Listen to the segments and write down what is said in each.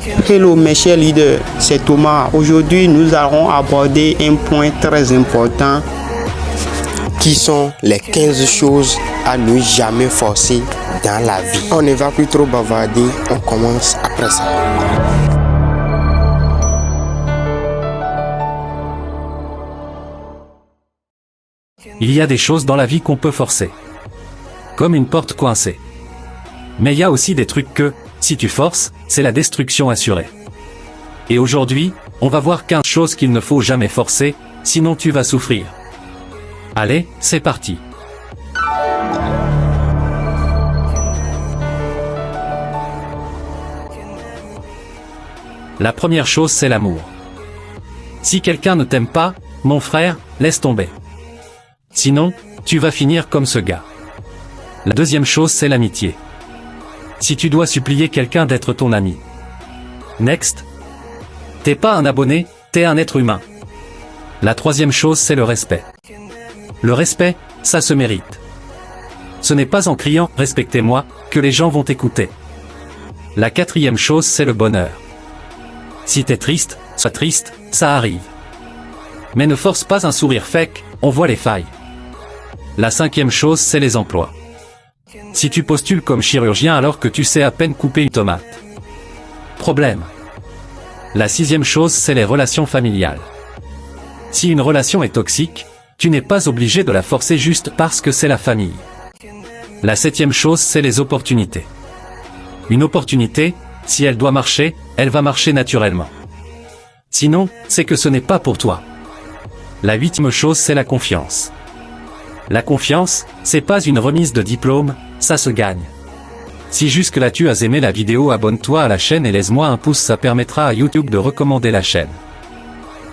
Hello mes chers leaders, c'est Thomas. Aujourd'hui, nous allons aborder un point très important qui sont les 15 choses à ne jamais forcer dans la vie. On ne va plus trop bavarder, on commence après ça. Il y a des choses dans la vie qu'on peut forcer, comme une porte coincée. Mais il y a aussi des trucs que, si tu forces, c'est la destruction assurée. Et aujourd'hui, on va voir 15 choses qu'il ne faut jamais forcer, sinon tu vas souffrir. Allez, c'est parti. La première chose, c'est l'amour. Si quelqu'un ne t'aime pas, mon frère, laisse tomber. Sinon, tu vas finir comme ce gars. La deuxième chose, c'est l'amitié. Si tu dois supplier quelqu'un d'être ton ami. Next. T'es pas un abonné, t'es un être humain. La troisième chose, c'est le respect. Le respect, ça se mérite. Ce n'est pas en criant « respectez-moi » que les gens vont t'écouter. La quatrième chose, c'est le bonheur. Si t'es triste, sois triste, ça arrive. Mais ne force pas un sourire fake, on voit les failles. La cinquième chose, c'est les emplois. Si tu postules comme chirurgien alors que tu sais à peine couper une tomate. Problème. La sixième chose, c'est les relations familiales. Si une relation est toxique, tu n'es pas obligé de la forcer juste parce que c'est la famille. La septième chose, c'est les opportunités. Une opportunité, si elle doit marcher, elle va marcher naturellement. Sinon, c'est que ce n'est pas pour toi. La huitième chose, c'est la confiance. La confiance, c'est pas une remise de diplôme, ça se gagne. Si jusque-là tu as aimé la vidéo, abonne-toi à la chaîne et laisse-moi un pouce, ça permettra à YouTube de recommander la chaîne.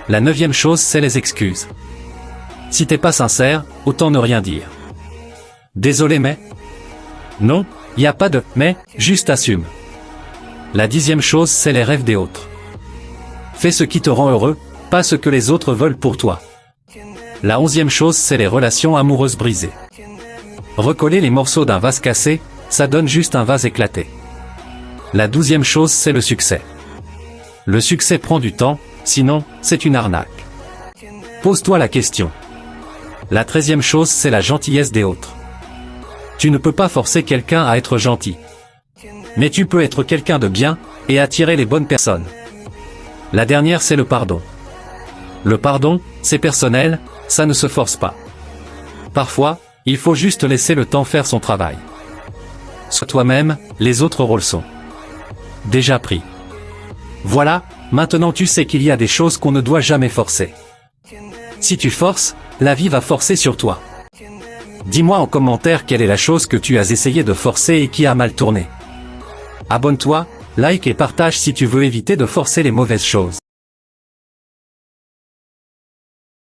La neuvième chose, c'est les excuses. Si t'es pas sincère, autant ne rien dire. Désolé mais... Non, y a pas de « mais », juste assume. La dixième chose, c'est les rêves des autres. Fais ce qui te rend heureux, pas ce que les autres veulent pour toi. La onzième chose, c'est les relations amoureuses brisées. Recoller les morceaux d'un vase cassé, ça donne juste un vase éclaté. La douzième chose, c'est le succès. Le succès prend du temps, sinon, c'est une arnaque. Pose-toi la question. La treizième chose, c'est la gentillesse des autres. Tu ne peux pas forcer quelqu'un à être gentil. Mais tu peux être quelqu'un de bien, et attirer les bonnes personnes. La dernière, c'est le pardon. Le pardon, c'est personnel, ça ne se force pas. Parfois, il faut juste laisser le temps faire son travail. Sois toi-même, les autres rôles sont déjà pris. Voilà, maintenant tu sais qu'il y a des choses qu'on ne doit jamais forcer. Si tu forces, la vie va forcer sur toi. Dis-moi en commentaire quelle est la chose que tu as essayé de forcer et qui a mal tourné. Abonne-toi, like et partage si tu veux éviter de forcer les mauvaises choses.